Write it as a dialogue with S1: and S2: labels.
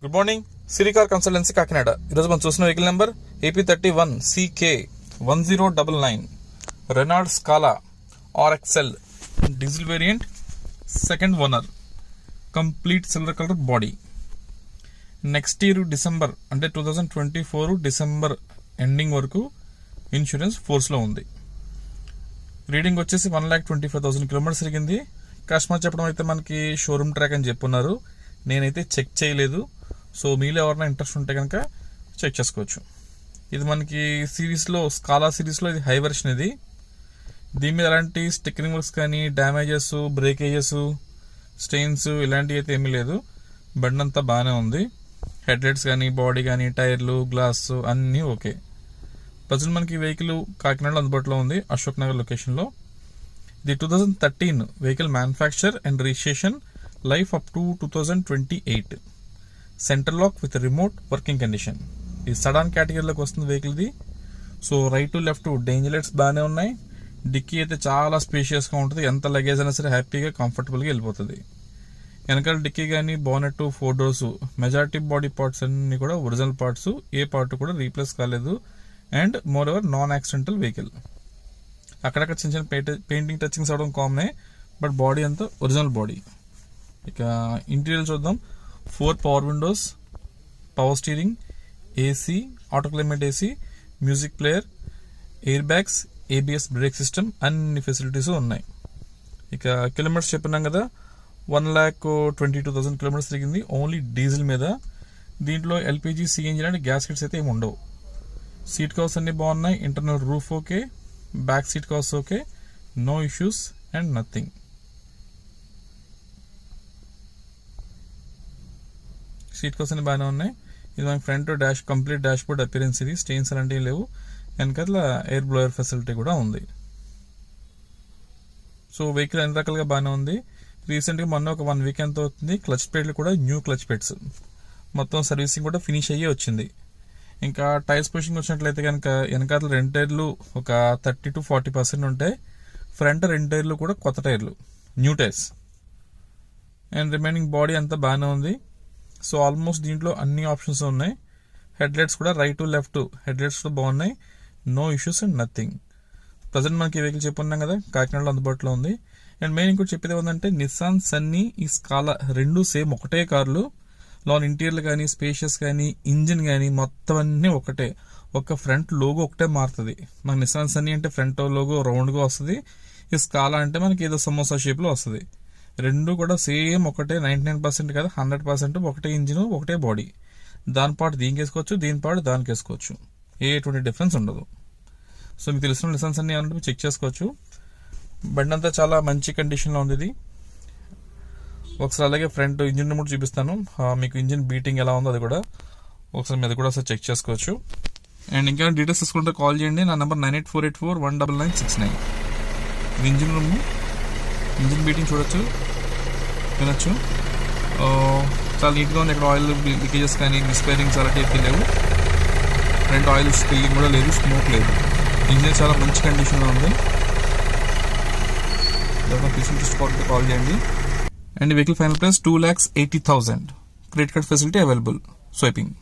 S1: Good morning, Sirikar consultancy Kakinada. ఈరోజు మనం చూసిన vehicle number AP31 CK1099 Renault Scala RXL diesel variant, second owner, complete silver colour body. Next year December అంటే 2024 December ending వరకు insurance ఫోర్స్లో ఉంది. Reading వచ్చేసి 1,25,000 kilometres తిరిగింది. కస్టమర్ చెప్పడం అయితే మనకి షోరూమ్ ట్రాక్ అని చెప్పున్నారు. నేనైతే చెక్ చేయలేదు. సో మీలో ఎవరైనా ఇంట్రెస్ట్ ఉంటే కనుక చెక్ చేసుకోవచ్చు. ఇది మనకి సిరీస్లో, స్కాలా సిరీస్లో ఇది హై వెర్షన్. ఇది దీని మీద ఎలాంటి స్టిక్కరింగ్ వర్క్స్ కానీ, డ్యామేజెస్, బ్రేకేజెస్, స్టెయిన్స్ ఇలాంటివి అయితే ఏమీ లేదు. బండి అంతా బాగానే ఉంది. హెడ్లైట్స్ కానీ, బాడీ కానీ, టైర్లు, గ్లాస్ అన్నీ ఓకే. ప్రజెంట్ మనకి వెహికల్ కాకినాడలో అందుబాటులో ఉంది, అశోక్ నగర్ లొకేషన్లో. ఇది 2013 vehicle manufacture and registration, life up to 2028. Centre lock with remote working condition. ఇది సడాన్ కేటగిరీలోకి వస్తుంది వెహికల్ ఇది. So right to left danger lights బాగానే ఉన్నాయి. డిక్కీ అయితే చాలా స్పేషియస్గా ఉంటుంది. ఎంత లగేజ్ అయినా సరే హ్యాపీగా కంఫర్టబుల్గా వెళ్ళిపోతుంది. వెనకాల డిక్కీ కానీ, bonnet, 4 doors, majority body parts అన్ని కూడా ఒరిజినల్ పార్ట్స్. ఏ పార్ట్ కూడా రీప్లేస్ కాలేదు. And more ever non accidental vehicle. అక్కడక్కడ చిన్న చిన్న పెయింటింగ్ టచింగ్స్ అవడం కామనే, బట్ బాడీ అంతా ఒరిజినల్ బాడీ. ఇక ఇంటీరియర్ చూద్దాం. 4 power Windows, power steering, AC, auto climate AC, music player, air bags, ABS break system, అన్ని ఫెసిలిటీస్ ఉన్నాయి. ఇక కిలోమీటర్స్ చెప్పినాం కదా, 1,22,000 కిలోమీటర్స్ తిరిగింది ఓన్లీ డీజిల్ మీద. దీంట్లో LPG, CNG లాంటి గ్యాస్ కిట్స్ అయితే ఏమి ఉండవు. సీట్ కవర్స్ అన్ని బాగున్నాయి. Internal roof okay, back seat covers okay, no issues and nothing. Seat covers అన్ని బాగానే ఉన్నాయి. ఇది మనకి front complete dashboard appearance. ఇది స్టెయిన్స్ అలాంటివి లేవు. వెనకాల ఎయిర్ బ్లోయర్ ఫెసిలిటీ కూడా ఉంది. సో వెహికల్ అన్ని రకాలుగా బాగానే ఉంది. రీసెంట్గా మొన్న ఒక 1 week ఎంత అవుతుంది. క్లచ్ ప్లేట్లు కూడా న్యూ క్లచ్ ప్లేట్స్, మొత్తం సర్వీసింగ్ కూడా ఫినిష్ అయ్యే వచ్చింది. ఇంకా టైర్స్ పొజిషన్ వచ్చినట్లయితే కనుక వెనకాల 2 టైర్లు ఒక 30 to 40% ఉంటాయి. ఫ్రంట్ 2 టైర్లు కూడా కొత్త టైర్లు, new tyres. And remaining body అంతా బాగానే ఉంది. సో ఆల్మోస్ట్ దీంట్లో అన్ని ఆప్షన్స్ ఉన్నాయి. హెడ్లైట్స్ కూడా రైట్ టు లెఫ్ట్ హెడ్లైట్స్ కూడా బాగున్నాయి. No issues and nothing. Present మనకి వెహికల్ చెప్పున్నాం కదా, కాకినాడలో అందుబాటులో ఉంది. అండ్ మెయిన్ ఇంకోటి చెప్పేది ఏంటంటే, నిస్సాన్ సన్నీ, ఈ స్కాలా రెండు సేమ్ ఒకటే కార్లు. లోన్ ఇంటీరియర్ కానీ, స్పేషియస్ కానీ, ఇంజిన్ కానీ మొత్తం అన్నీ ఒకటే. ఒక ఫ్రంట్ లోగో ఒకటే మారుతుంది. మన నిస్సాన్ సన్నీ అంటే ఫ్రంట్ లోగో రౌండ్గా వస్తుంది. ఈ స్కాలా అంటే మనకి ఏదో సమోసా షేప్లో వస్తుంది. రెండు కూడా సేమ్ ఒకటే, 99% కదా 100% ఒకటే ఇంజిన్, ఒకటే బాడీ. దాని పాటు దీనికి వేసుకోవచ్చు, దీని పాటు దానికి వేసుకోవచ్చు. ఎటువంటి డిఫరెన్స్ ఉండదు. సో మీకు తెలిసిన నిస్సాన్స్ అన్ని ఏమంటే చెక్ చేసుకోవచ్చు. బండి అంతా చాలా మంచి కండిషన్లో ఉంది ఇది. ఒకసారి అలాగే ఫ్రంట్ ఇంజిన్ కూడా చూపిస్తాను. మీకు ఇంజిన్ బీటింగ్ ఎలా ఉందో అది కూడా ఒకసారి మీద కూడా ఒకసారి చెక్ చేసుకోవచ్చు. అండ్ ఇంకా డీటెయిల్స్ తీసుకుంటే కాల్ చేయండి. నా నెంబర్ 9848419969. ఇది ఇంజిన్ రూమ్. ఇంజిన్ బీటింగ్ చూడొచ్చు, వినొచ్చు. చాలా నీట్గా ఉంది. ఇక్కడ ఆయిల్ లీకేజెస్ కానీ, మిస్ఫైరింగ్స్ అలాంటివి లేవు. ఫ్రంట్ ఆయిల్ స్పిల్లింగ్ కూడా లేదు, స్మోక్ లేదు. ఇంజిన్ చాలా మంచి కండిషన్లో ఉంది. ఫెసిలిటీస్ కాల్ చేయండి. And vehicle final price 2,80,000. Credit card facility available. Swiping.